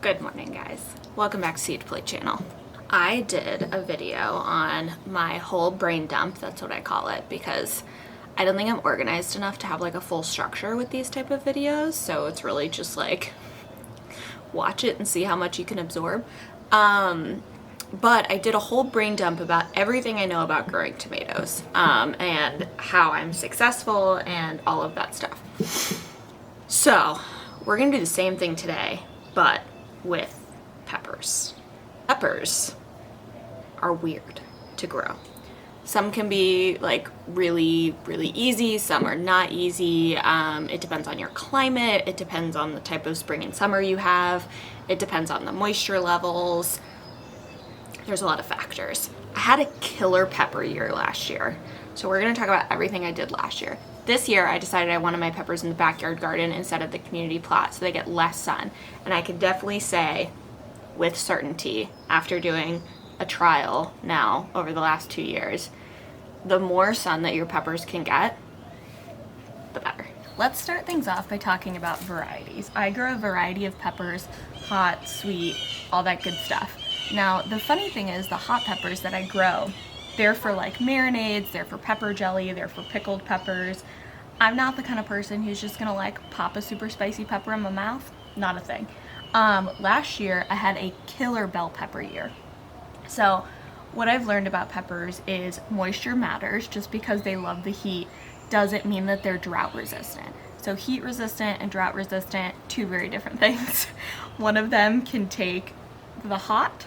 Good morning, guys. Welcome back to Seed Plate channel. I did a video on my whole brain dump, that's what I call it, because I don't think I'm organized enough to have like a full structure with these type of videos, so it's really just like watch it and see how much you can absorb. But I did a whole brain dump about everything I know about growing tomatoes, and how I'm successful and all of that stuff. So we're gonna do the same thing today, but with peppers. Peppers are weird to grow. Some can be like really easy, some are not easy. It depends on your climate, it depends on the type of spring and summer you have, it depends on the moisture levels. There's a lot of factors. I had a killer pepper year last year, so we're gonna talk about everything I did last year. This year I decided I wanted my peppers in the backyard garden instead of the community plot so they get less sun. And I can definitely say with certainty, after doing a trial now over the last 2 years, the more sun that your peppers can get, the better. Let's start things off by talking about varieties. I grow a variety of peppers, hot, sweet, all that good stuff. Now, the funny thing is the hot peppers that I grow, they're for like marinades, they're for pepper jelly, they're for pickled peppers. I'm not the kind of person who's just gonna like pop a super spicy pepper in my mouth. Not a thing. Last year I had a killer bell pepper year. So what I've learned about peppers is moisture matters. Just because they love the heat doesn't mean that they're drought resistant. So heat resistant and drought resistant, two very different things. One of them can take the hot,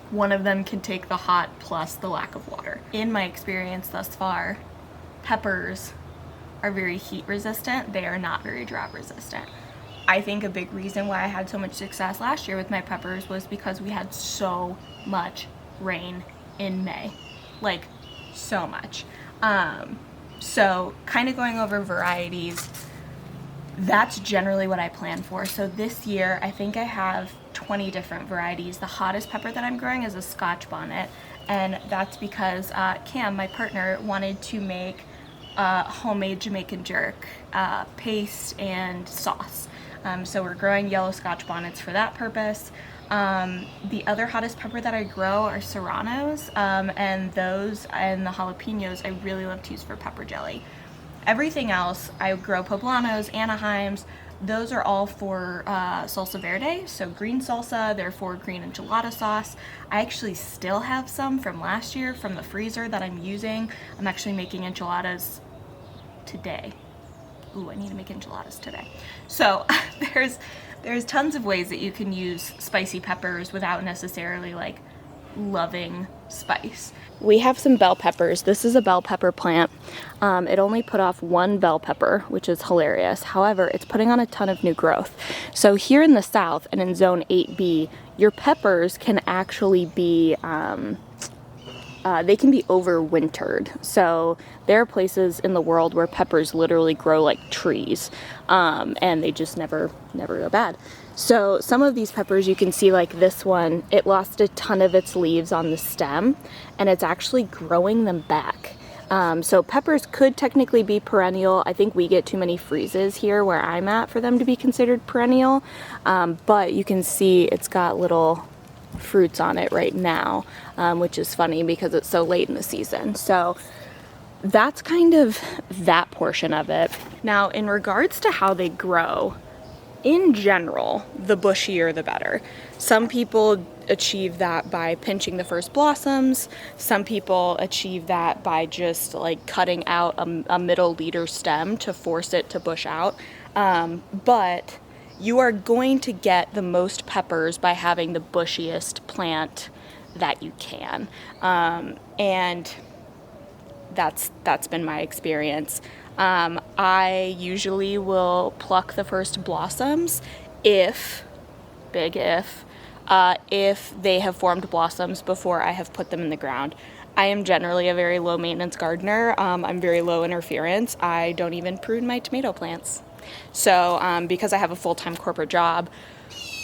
one of them can take the hot plus the lack of water. In my experience thus far, peppers are very heat resistant. They are not very drought resistant. I think a big reason why I had so much success last year with my peppers was because we had so much rain in May. Like, so much. So kind of going over varieties, that's generally what I plan for. So this year, I think I have 20 different varieties. The hottest pepper that I'm growing is a Scotch Bonnet, and that's because Cam, my partner, wanted to make homemade Jamaican jerk paste and sauce. So we're growing yellow Scotch Bonnets for that purpose. The other hottest pepper that I grow are serranos, and those and the jalapenos I really love to use for pepper jelly. Everything else, I grow poblanos, Anaheims. Those are all for salsa verde, so green salsa. They're for green enchilada sauce. I actually still have some from last year from the freezer that I'm using. I'm actually making enchiladas today. Ooh, I need to make enchiladas today. So there's tons of ways that you can use spicy peppers without necessarily like loving spice. We have some bell peppers. This is a bell pepper plant. It only put off one bell pepper, which is hilarious. However, it's putting on a ton of new growth. So here in the south and in zone 8B, your peppers can actually be they can be overwintered. So there are places in the world where peppers literally grow like trees, and they just never go bad. So some of these peppers, you can see like this one, it lost a ton of its leaves on the stem, and it's actually growing them back. So peppers could technically be perennial. I think we get too many freezes here where I'm at for them to be considered perennial, but you can see it's got little fruits on it right now, which is funny because it's so late in the season. So that's kind of that portion of it. Now, in regards to how they grow, in general, the bushier the better. Some people achieve that by pinching the first blossoms. Some people achieve that by just like cutting out a middle leader stem to force it to bush out. But you are going to get the most peppers by having the bushiest plant that you can. And that's been my experience. I usually will pluck the first blossoms if they have formed blossoms before I have put them in the ground. I am generally a very low maintenance gardener. I'm very low interference. I don't even prune my tomato plants. So because I have a full-time corporate job,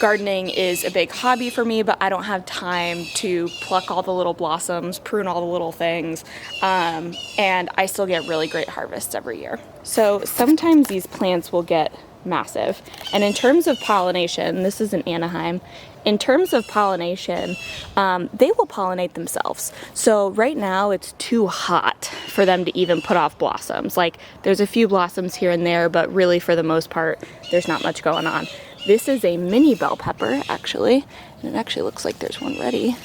gardening is a big hobby for me, but I don't have time to pluck all the little blossoms, prune all the little things, and I still get really great harvests every year. So sometimes these plants will get massive. And in terms of pollination, this is in Anaheim. In terms of pollination, they will pollinate themselves. So right now it's too hot for them to even put off blossoms. Like there's a few blossoms here and there, but really for the most part, there's not much going on. This is a mini bell pepper, actually. And it actually looks like there's one ready.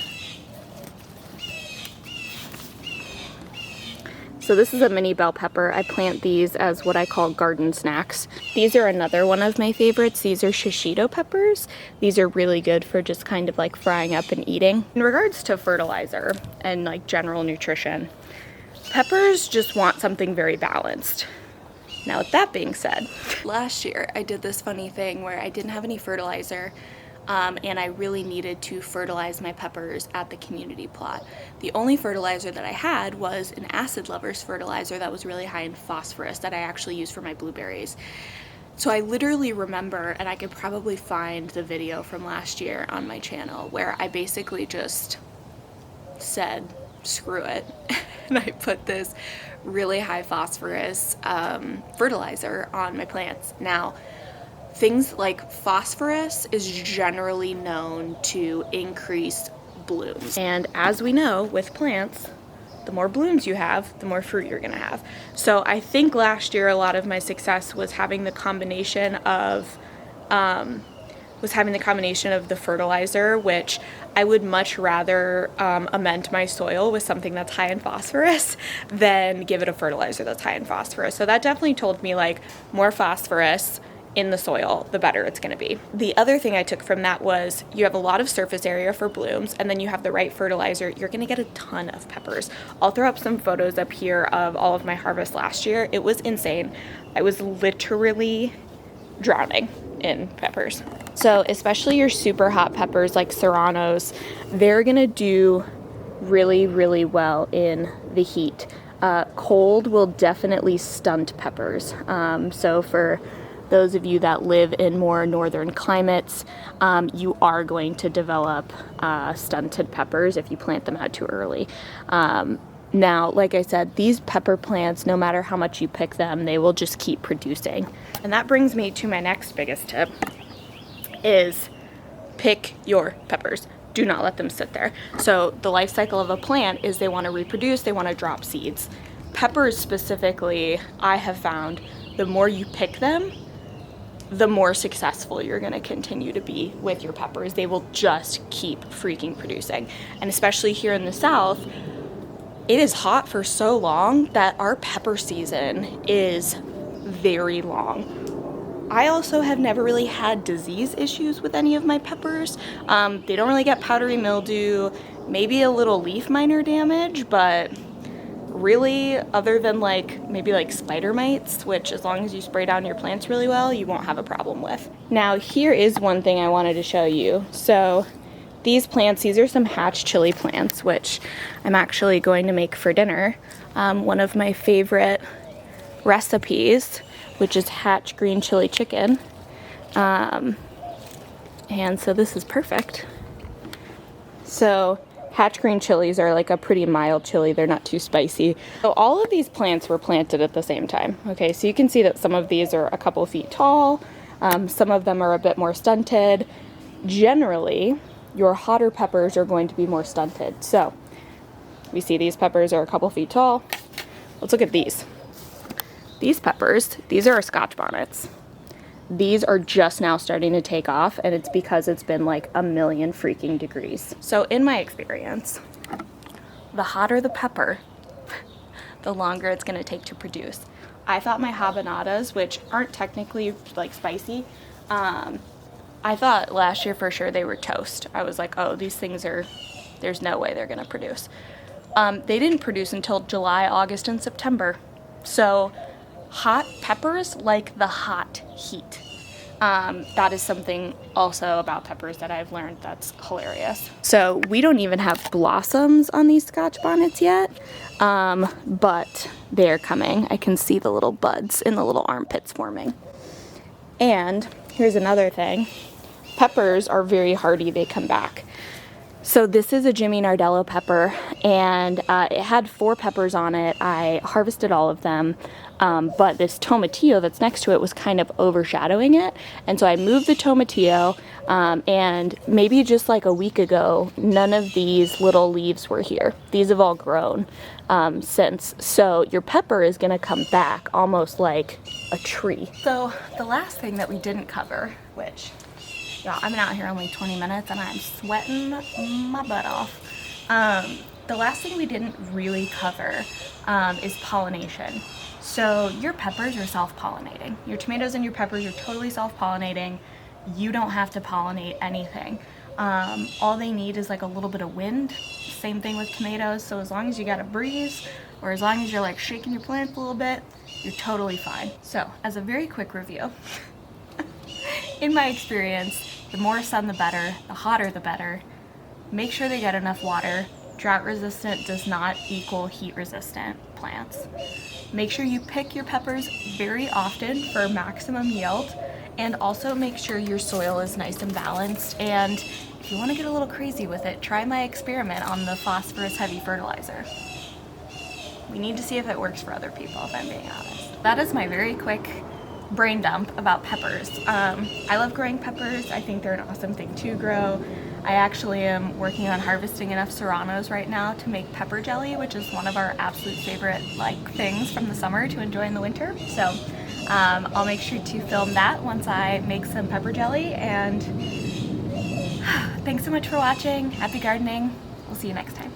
So this is a mini bell pepper. I plant these as what I call garden snacks. These are another one of my favorites. These are shishito peppers. These are really good for just kind of like frying up and eating. In regards to fertilizer and like general nutrition, peppers just want something very balanced. Now with that being said, last year I did this funny thing where I didn't have any fertilizer. And I really needed to fertilize my peppers at the community plot. The only fertilizer that I had was an acid lovers fertilizer that was really high in phosphorus that I actually used for my blueberries. So I literally remember, and I could probably find the video from last year on my channel, where I basically just said, screw it. And I put this really high phosphorus fertilizer on my plants. Now, things like phosphorus is generally known to increase blooms. And as we know with plants, the more blooms you have, the more fruit you're gonna have. So I think last year a lot of my success was having the combination of the fertilizer, which I would much rather amend my soil with something that's high in phosphorus than give it a fertilizer that's high in phosphorus. So that definitely told me like more phosphorus in the soil, the better it's gonna be. The other thing I took from that was you have a lot of surface area for blooms, and then you have the right fertilizer, you're gonna get a ton of peppers. I'll throw up some photos up here of all of my harvest last year. It was insane. I was literally drowning in peppers. So especially your super hot peppers like serranos, they're gonna do really, really well in the heat. Cold will definitely stunt peppers. So for those of you that live in more northern climates, you are going to develop stunted peppers if you plant them out too early. Now, like I said, these pepper plants, no matter how much you pick them, they will just keep producing. And that brings me to my next biggest tip, is pick your peppers. Do not let them sit there. So the life cycle of a plant is they want to reproduce, they want to drop seeds. Peppers specifically, I have found the more you pick them, the more successful you're gonna continue to be with your peppers. They will just keep freaking producing. And especially here in the South, it is hot for so long that our pepper season is very long. I also have never really had disease issues with any of my peppers. They don't really get powdery mildew, maybe a little leaf miner damage, but really, other than like maybe like spider mites, which as long as you spray down your plants really well, you won't have a problem with. Now here is one thing I wanted to show you. So these plants, these are some hatch chili plants, which I'm actually going to make for dinner. One of my favorite recipes, which is hatch green chili chicken. And so this is perfect. So hatch green chilies are like a pretty mild chili. They're not too spicy. So all of these plants were planted at the same time. Okay, so you can see that some of these are a couple feet tall. Some of them are a bit more stunted. Generally, your hotter peppers are going to be more stunted. So we see these peppers are a couple feet tall. Let's look at these. These peppers, these are Scotch Bonnets. These are just now starting to take off, and it's because it's been like a million freaking degrees. So in my experience, the hotter the pepper, the longer it's gonna take to produce. I thought my habanadas, which aren't technically like spicy, I thought last year for sure they were toast. I was like, oh, these things are, there's no way they're gonna produce. They didn't produce until July, August, and September. So hot peppers like the hot heat. That is something also about peppers that I've learned that's hilarious. So we don't even have blossoms on these Scotch bonnets yet, but they're coming. I can see the little buds in the little armpits forming. And here's another thing. Peppers are very hardy, they come back. So this is a Jimmy Nardello pepper, and it had 4 peppers on it. I harvested all of them, but this tomatillo that's next to it was kind of overshadowing it, and so I moved the tomatillo, and maybe just like a week ago, none of these little leaves were here. These have all grown since. So your pepper is gonna come back almost like a tree. So the last thing that we didn't cover, which, y'all, I've been out here only 20 minutes and I'm sweating my butt off. The last thing we didn't really cover is pollination. So your peppers are self-pollinating. Your tomatoes and your peppers are totally self-pollinating. You don't have to pollinate anything. All they need is like a little bit of wind. Same thing with tomatoes. So as long as you got a breeze, or as long as you're like shaking your plants a little bit, you're totally fine. So as a very quick review, in my experience, the more sun the better, the hotter the better. Make sure they get enough water. Drought resistant does not equal heat resistant plants. Make sure you pick your peppers very often for maximum yield, and also make sure your soil is nice and balanced. And if you want to get a little crazy with it, try my experiment on the phosphorus heavy fertilizer. We need to see if it works for other people, if I'm being honest. That is my very quick brain dump about peppers. I love growing peppers. I think they're an awesome thing to grow. I actually am working on harvesting enough serranos right now to make pepper jelly, which is one of our absolute favorite things from the summer to enjoy in the winter. So I'll make sure to film that once I make some pepper jelly. And thanks so much for watching. Happy gardening. We'll see you next time.